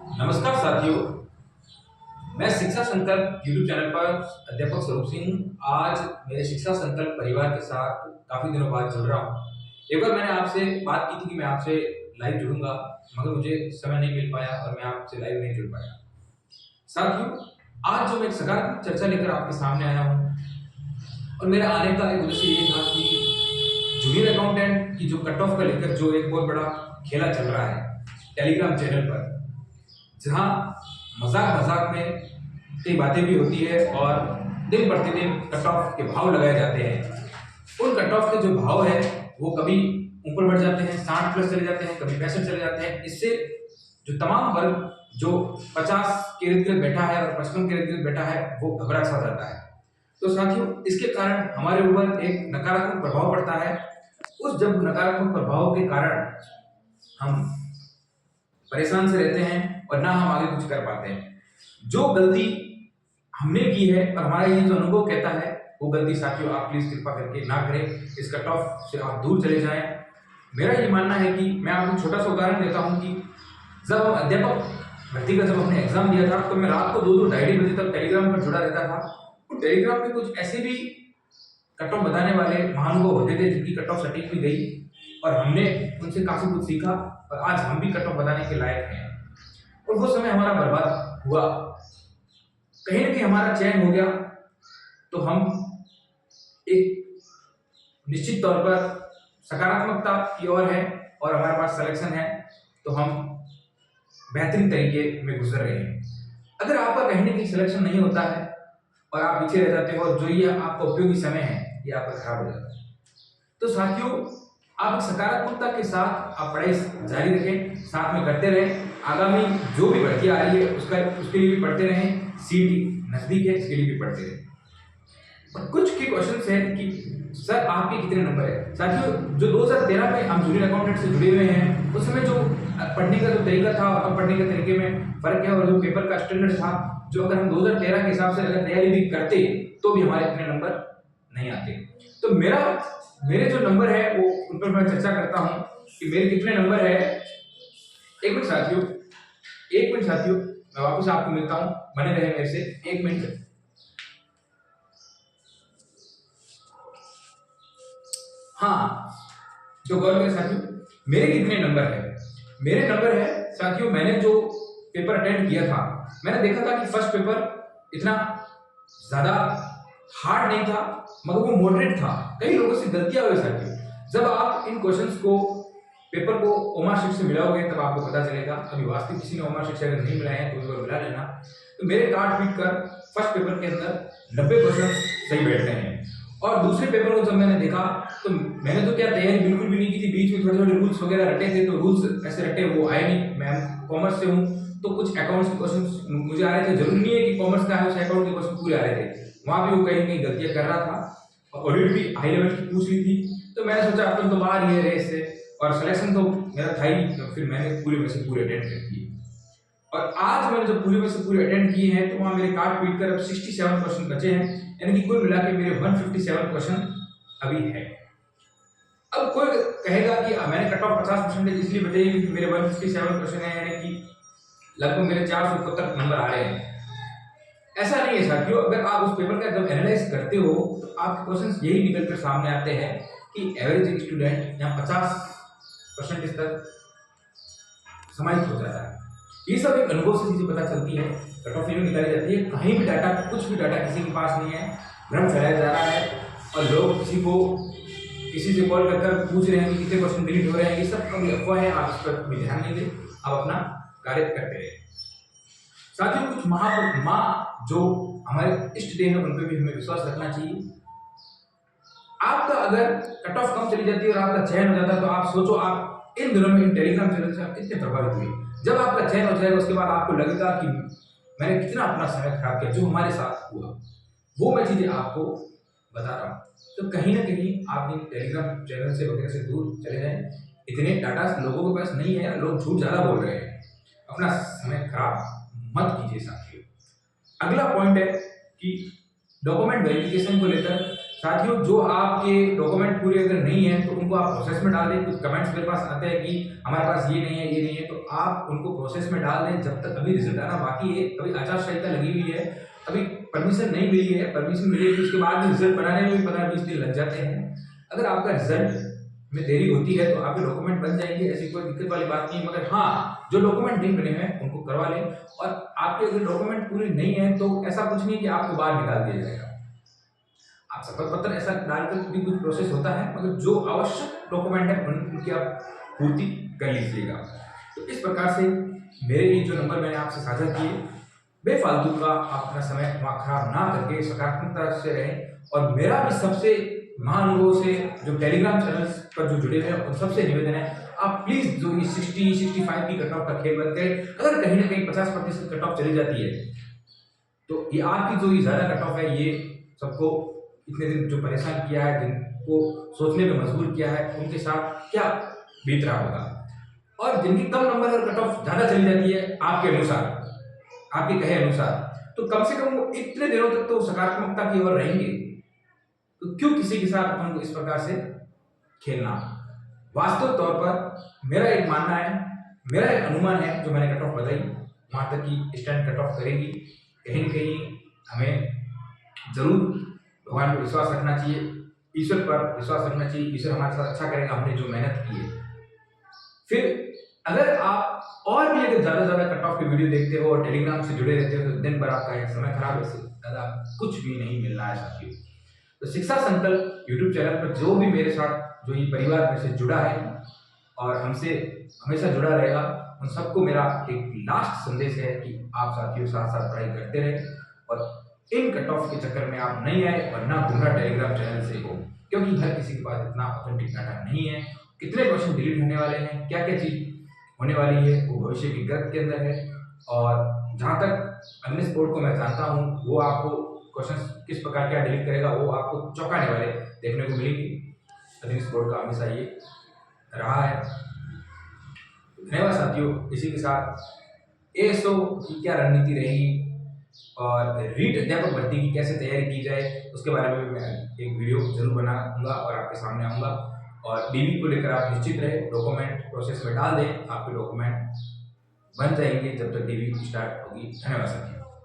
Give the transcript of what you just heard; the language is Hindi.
नमस्कार साथियों, मैं शिक्षा संकल्प यूट्यूब चैनल पर अध्यापक स्वरूप सिंह आज मेरे शिक्षा संकल्प परिवार के साथ काफ़ी दिनों बाद जुड़ रहा हूँ। एक बार मैंने आपसे बात की थी कि मैं आपसे लाइव जुड़ूंगा, मगर मुझे समय नहीं मिल पाया और मैं आपसे लाइव नहीं जुड़ पाया। साथियों, आज जो मैं एक सकारात्मक चर्चा लेकर आपके सामने आया हूँ और मेरा आने का एक उद्देश्य ये था कि जूनियर अकाउंटेंट की जो कट ऑफ का लेकर जो एक बहुत बड़ा खेला चल रहा है टेलीग्राम चैनल पर, जहाँ मजाक मजाक में कई बातें भी होती है और दिन प्रतिदिन कट ऑफ के भाव लगाए जाते हैं। उन कट ऑफ के जो भाव है वो कभी ऊपर बढ़ जाते हैं, 60 प्लस चले जाते हैं, कभी 65 चले जाते हैं। इससे जो तमाम वर्ग जो 50 के इर्द गिर्द बैठा है और 55 के इर्द गिर्द बैठा है वो घबरा सा जाता है। तो साथियों, इसके कारण हमारे ऊपर एक नकारात्मक प्रभाव पड़ता है। उस जब नकारात्मक प्रभाव के कारण हम परेशान से रहते हैं और ना हम आगे कुछ कर पाते हैं। जो गलती हमने की है और हमारा ये जो अनुभव कहता है वो गलती साथियों आप प्लीज कृपा करके ना करें। इस कट ऑफ से आप दूर चले जाएं। मेरा ये मानना है कि मैं आपको छोटा सा उदाहरण देता हूँ कि जब हम अध्यापक भर्ती का जब हमने एग्जाम दिया था तो मैं रात को 2-2 ढाई बजे तक टेलीग्राम पर जुड़ा रहता था। तो टेलीग्राम पे कुछ ऐसे भी कट ऑफ बताने वाले महानुभाव होते थे जिनकी कट ऑफ सटीक भी गई और हमने उनसे काफी कुछ सीखा और आज हम भी कट ऑफ बताने के लायक हैं। और वो समय हमारा बर्बाद हुआ, कहीं ना कहीं हमारा चयन हो गया तो हम एक निश्चित तौर पर सकारात्मकता की ओर है और हमारे पास सिलेक्शन है तो हम बेहतरीन तरीके में गुजर रहे हैं। अगर आपका कहीं ना कहीं सिलेक्शन नहीं होता है और आप पीछे रह जाते हो और जो ये आपका उपयोगी समय है ये आपका खराब हो जाता है। तो साथियों, आप सकारात्मकता के साथ आप पढ़ाई जारी रखें, साथ में करते रहें। आगामी जो भी भर्ती आ रही है उसके लिए भी पढ़ते रहें। सीटी नजदीक है, इसके लिए भी पढ़ते रहें। और कुछ के क्वेश्चंस हैं कि सर आपके कितने नंबर है। साथियों, जो 2013 में हम जूनियर अकाउंटेंट से जुड़े हुए हैं उस समय जो पढ़ने का जो तरीका था और अब पढ़ने के तरीके में फर्क है और जो पेपर का स्टैंडर्ड था, जो अगर हम 2013 के हिसाब से अगर तैयारी भी करते तो भी हमारे इतने नंबर नहीं आते। तो मेरे जो नंबर है वो उन पर मैं चर्चा करता हूँ कि मेरे कितने नंबर है। एक मिनट साथियों, मैं वापस आपको मिलता हूँ, बने रहे मेरे से 1 मिनट। हाँ, जो गौर करें साथियों, मेरे कितने नंबर है। मेरे नंबर है साथियों, मैंने जो पेपर अटेंड किया था मैंने देखा था कि फर्स्ट पेपर इतना ज्यादा हार्ड नहीं था मगर वो मॉडरेट था। कई लोगों से गलतियां हुई साथियों। जब आप इन क्वेश्चंस को पेपर को ओमार शीट से मिलाओगे तब आपको पता चलेगा। अभी वास्तविक किसी ने ओमार शीट से अगर नहीं मिलाए हैं तो एक बार मिला लेना। तो मेरे काट पीट कर फर्स्ट पेपर के अंदर 90% सही बैठ रहे हैं। और दूसरे पेपर को जब मैंने देखा तो मैंने तो क्या तैयारी बिल्कुल भी नहीं की थी, बीच में थोड़े थोड़े रूल्स वगैरह रटे थे तो रूल्स ऐसे रटे वो आए नहीं। मैं कॉमर्स से हूँ तो कुछ अकाउंट्स के क्वेश्चन मुझे आ रहे थे। जरूरी नहीं है कि कॉमर्स का है उस अकाउंट के क्वेश्चन पूरे आ रहे थे, वहां भी वो कहीं कहीं गलतियां कर रहा था और ऑडिट भी हाई लेवल की पूछ ली थी। तो मैंने सोचा अपन तो बाहर ही है रेस से और सिलेक्शन तो मेरा था ही, तो फिर मैंने पूरे में से पूरे अटेंड कर दिए। और आज मैंने जो पूरे में से पूरे अटेंड किए हैं तो वहां मेरे काट पीट कर अब 67 क्वेश्चन बचे हैं, यानी कि कुल मिला के मेरे 157 क्वेश्चन अभी है। अब कोई कहेगा कि मैंने कट ऑफ 50% इसलिए बचे क्योंकि मेरे 157 क्वेश्चन है, यानी कि लगभग मेरे 471 नंबर आ रहे हैं। ऐसा नहीं है साथियों। अगर आप उस पेपर का जब एनालाइज करते हो तो आपके क्वेश्चंस यही निकल कर सामने आते हैं कि एवरेज स्टूडेंट यहाँ 50% तक समाहित हो जाता है। ये सब एक अनुभव से चीजें पता चलती है, कट ऑफ निकाली जाती है। कहीं भी डाटा, कुछ भी डाटा किसी के पास नहीं है, भ्रम फैलाया जा रहा है और लोग किसी से कॉल कर पूछ रहे हैं कि कितने क्वेश्चन डिलीट हो रहे हैं। ये सब कभी अफवाह है, आप इस पर भी ध्यान नहीं दें, आप अपना कार्य करते रहे। साथियों, कुछ माँ जो हमारे इष्ट देव है उन पर भी हमें विश्वास रखना चाहिए। आपका अगर कट ऑफ कम चली जाती है और आपका चयन हो जाता है तो आप सोचो आप इन दिनों में इन टेलीग्राम चैनल से आप कितने प्रभावित हुए। जब आपका चयन हो जाएगा उसके बाद आपको लगेगा कि मैंने कितना अपना समय खराब किया। जो हमारे साथ हुआ वो मैं चीजें आपको बता रहा हूँ। तो कहीं ना कहीं आप इन टेलीग्राम चैनल से वगैरह से दूर चले जाएं। इतने डाटा लोगों के पास नहीं है, लोग झूठ ज्यादा बोल रहे हैं। अपना समय खराब मत कीजिए साथियों। अगला पॉइंट है कि डॉक्यूमेंट वेरिफिकेशन को लेकर साथियों, जो आपके डॉक्यूमेंट पूरे अगर नहीं है तो उनको आप प्रोसेस में डाल दें। कुछ कमेंट्स मेरे पास आते हैं कि हमारे पास ये नहीं है, ये नहीं है, तो आप उनको प्रोसेस में डाल दें जब तक। अभी रिजल्ट आना बाकी है, अभी आचार संहिता लगी हुई है, अभी परमिशन नहीं मिली है। परमिशन मिलेगी उसके बाद भी रिजल्ट बनाने में भी 15-20 दिन लग जाते हैं। अगर आपका रिजल्ट में देरी होती है तो आपके डॉक्यूमेंट बन जाएंगे, ऐसी कोई दिक्कत वाली बात नहीं है। मगर हाँ, जो डॉक्यूमेंट नहीं बने हैं उनको करवा लें। और आपके अगर डॉक्यूमेंट पूरे नहीं है तो ऐसा कुछ नहीं कि आपको बाहर निकाल दिया जाएगा। आप शपथ पत्र ऐसा डालकर भी कुछ प्रोसेस होता है, मगर जो आवश्यक डॉक्यूमेंट है उनकी आप पूर्ति कर लीजिएगा। तो इस प्रकार से मेरे ये जो नंबर मैंने आपसे साझा किए, बेफालतू का आप अपना समय खराब ना करके सकारात्मकता से रहें। और मेरा भी सबसे महानुभव से जो टेलीग्राम चैनल्स पर जो जुड़े हुए हैं उन सबसे निवेदन है, आप प्लीज जो ये 60-65 की कट ऑफ का खेल बंद करें। अगर कहीं ना कहीं 50% कट ऑफ चली जाती है तो ये आपकी जो ये ज्यादा कट ऑफ है, ये सबको इतने दिन जो परेशान किया है, जिनको सोचने में मजबूर किया है, उनके साथ क्या बीत रहा होगा। और जिनकी कम नंबर और कट ऑफ ज्यादा चली जाती है आपके अनुसार, आपके कहे अनुसार, तो कम से कम वो इतने दिनों तक तो सकारात्मकता की ओर रहेंगे। तो क्यों किसी के साथ अपन को इस प्रकार से खेलना। वास्तव तौर पर मेरा एक मानना है, मेरा एक अनुमान है, जो मैंने कट ऑफ बताई वहां तक की स्टैंड कट ऑफ करेगी। कहीं न कहीं हमें जरूर भगवान पर विश्वास रखना चाहिए, ईश्वर पर विश्वास रखना चाहिए। ईश्वर हमारे साथ अच्छा करेगा, हमने जो मेहनत की है। फिर अगर आप और भी अगर ज्यादा कट ऑफ की वीडियो देखते हो और टेलीग्राम से जुड़े रहते हो तो दिन भर आपका एक समय खराब, इससे ज्यादा कुछ भी नहीं मिलना है साथियों। तो शिक्षा संकल्प यूट्यूब चैनल पर जो भी मेरे साथ जो ये परिवार में से जुड़ा है और हमसे हमेशा जुड़ा रहेगा, उन सबको मेरा एक लास्ट संदेश है कि आप साथियों साथ साथ पढ़ाई करते रहे और इन कट ऑफ के चक्कर में आप नहीं आए और ना गुमराह टेलीग्राम चैनल से हो, क्योंकि हर किसी के पास इतना ऑथेंटिक डाटा नहीं है। कितने क्वेश्चन डिलीट होने वाले हैं, क्या क्या चीज होने वाली है, वो भविष्य की गर्त के अंदर है। और जहाँ तक अग्निश बोर्ड को मैं जानता हूँ, वो आपको क्वेश्चन किस प्रकार क्या डिलीट करेगा, वो आपको चौंकाने वाले देखने को मिलेगी। अग्निश बोर्ड का हमेशा ये रहा है। धन्यवाद साथियों। इसी के साथ एएसओ की क्या रणनीति रहेगी और रीट अध्यापक भर्ती की कैसे तैयारी की जाए, उसके बारे में भी मैं एक वीडियो जरूर बनाऊंगा और आपके सामने आऊंगा। और डीवी को लेकर आप निश्चित रहे, डॉक्यूमेंट प्रोसेस में डाल दें, आपके डॉक्यूमेंट बन जाएंगे जब तक डीवी स्टार्ट होगी। धन्यवाद साथियों।